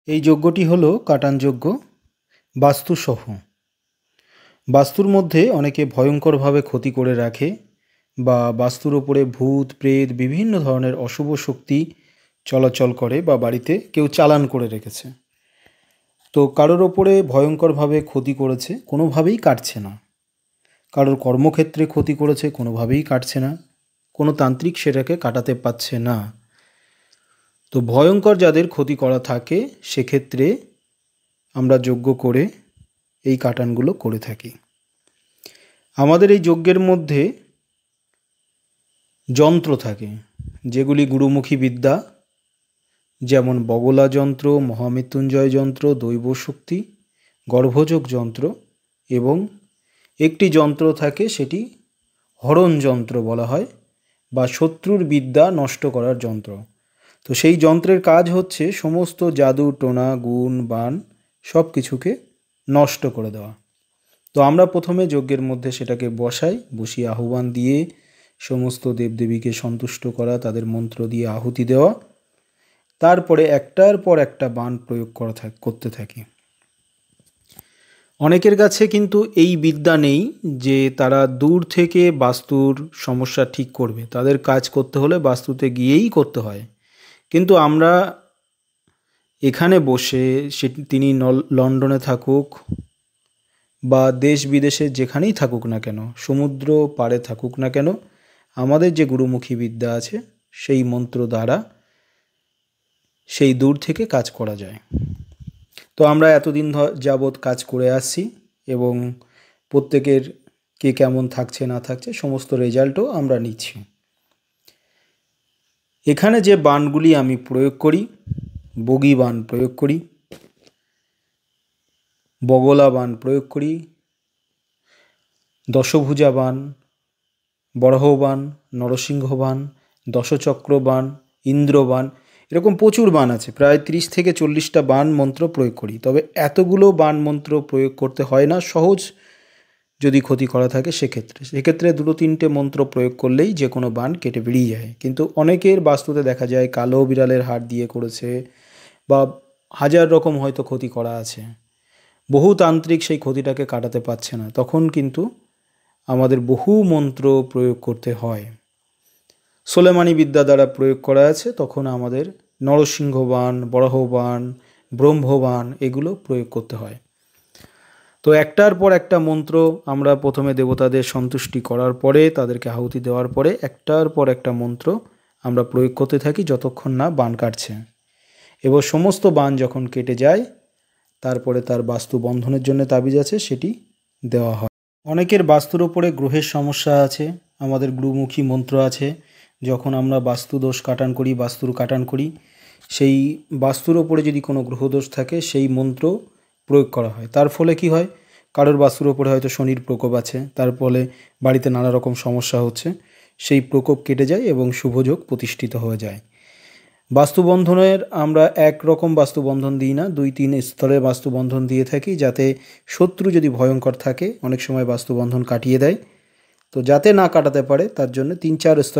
এই যজ্ঞটি হলো কাটান যজ্ঞ বাস্তুসহ। বাস্তুর মধ্যে অনেকে ভয়ঙ্করভাবে ক্ষতি করে রাখে বা বাস্তুর ওপরে ভূত প্রেত বিভিন্ন ধরনের অশুভ শক্তি চলাচল করে বা বাড়িতে কেউ চালান করে রেখেছে। তো কারোর ওপরে ভয়ঙ্করভাবে ক্ষতি করেছে, কোনোভাবেই কাটছে না। কারোর কর্মক্ষেত্রে ক্ষতি করেছে, কোনোভাবেই কাটছে না। কোনো তান্ত্রিক সেটাকে কাটাতে পারছে না। তো ভয়ঙ্কর যাদের ক্ষতি করা থাকে সেক্ষেত্রে আমরা যজ্ঞ করে এই কাটানগুলো করে থাকি। আমাদের এই যজ্ঞের মধ্যে যন্ত্র থাকে যেগুলি গুরুমুখী বিদ্যা, যেমন বগলা যন্ত্র, মহামৃত্যুঞ্জয় যন্ত্র, দৈব শক্তি, গর্ভযোগ যন্ত্র এবং একটি যন্ত্র থাকে সেটি হরণ যন্ত্র বলা হয় বা শত্রুর বিদ্যা নষ্ট করার যন্ত্র। তো সেই যন্ত্রের কাজ হচ্ছে সমস্ত জাদু টোনা গুণ বান সব কিছুকে নষ্ট করে দেওয়া। তো আমরা প্রথমে যজ্ঞের মধ্যে সেটাকে বসিয়ে আহ্বান দিয়ে সমস্ত দেবদেবীকে সন্তুষ্ট করা, তাদের মন্ত্র দিয়ে আহুতি দেওয়া, তারপরে একটার পর একটা বাণ প্রয়োগ করতে থাকি। অনেকের কাছে কিন্তু এই বিদ্যা নেই যে তারা দূর থেকে বাস্তুর সমস্যা ঠিক করবে। তাদের কাজ করতে হলে বাস্তুতে গিয়েই করতে হয়। কিন্তু আমরা এখানে বসে তিনি লন্ডনে থাকুক বা দেশ বিদেশে যেখানেই থাকুক না কেন, সমুদ্র পাড়ে থাকুক না কেন, আমাদের যে গুরুমুখী বিদ্যা আছে সেই মন্ত্র দ্বারা সেই দূর থেকে কাজ করা যায়। তো আমরা এতদিন যাবৎ কাজ করে আসছি এবং প্রত্যেকের কে কেমন থাকছে না থাকছে সমস্ত রেজাল্টও আমরা নিচ্ছি। এখানে যে বাণগুলি আমি প্রয়োগ করি, বগি বাণ প্রয়োগ করি, বগলা বাণ প্রয়োগ করি, দশভুজা বাণ, বরাহ বাণ, নরসিংহ বাণ, দশচক্র বাণ, ইন্দ্র বাণ, এরকম প্রচুর বাণ আছে। প্রায় 30 থেকে 40টা বাণ মন্ত্র প্রয়োগ করি। তবে এতগুলো বাণ মন্ত্র প্রয়োগ করতে হয় না, সহজ যদি ক্ষতি করা থাকে সেক্ষেত্রে 2-3টে মন্ত্র প্রয়োগ করলেই যে কোনো বাণ কেটে বেরিয়ে যায়। কিন্তু অনেকের বাস্তুতে দেখা যায় কালো বিড়ালের হাড় দিয়ে করেছে বা হাজার রকম হয়তো ক্ষতি করা আছে, বহু তান্ত্রিক সেই ক্ষতিটাকে কাটাতে পারছে না, তখন কিন্তু আমাদের বহু মন্ত্র প্রয়োগ করতে হয়। সোলেমানি বিদ্যা দ্বারা প্রয়োগ করা আছে, তখন আমাদের নরসিংহ বাণ, বরাহ বাণ, ব্রহ্মবাণ এগুলো প্রয়োগ করতে হয়। তো একটার পর একটা মন্ত্র আমরা প্রথমে দেবতাদের সন্তুষ্টি করার পরে, তাদেরকে আহুতি দেওয়ার পরে একটার পর একটা মন্ত্র আমরা প্রয়োগ করতে থাকি যতক্ষণ না বাণ কাটছে। এবার সমস্ত বাণ যখন কেটে যায় তারপরে তার বাস্তু বন্ধনের জন্য তাবিজ আছে সেটি দেওয়া হয়। অনেকের বাস্তুর ওপরে গ্রহের সমস্যা আছে, আমাদের গুরুমুখী মন্ত্র আছে। যখন আমরা বাস্তু দোষ কাটান করি, বাস্তুর কাটান করি, সেই বাস্তুর ওপরে যদি কোনো গ্রহদোষ থাকে সেই মন্ত্র প্রয়োগ করা হয়। তার ফলে কি হয়, কারোর বাস্তুর ওপরে হয়তো শনির প্রকোপ আছে, তার ফলে বাড়িতে নানা রকম সমস্যা হচ্ছে, সেই প্রকোপ কেটে যায় এবং শুভযোগ প্রতিষ্ঠিত হয়ে যায়। বাস্তুবন্ধনের আমরা একরকম বাস্তুবন্ধন দিই না, 2-3 স্তরের বাস্তুবন্ধন দিয়ে থাকি, যাতে শত্রু যদি ভয়ঙ্কর থাকে অনেক সময় বাস্তুবন্ধন কাটিয়ে দেয়। তো যাতে না কাটাতে পারে তার জন্য 3-4 স্তর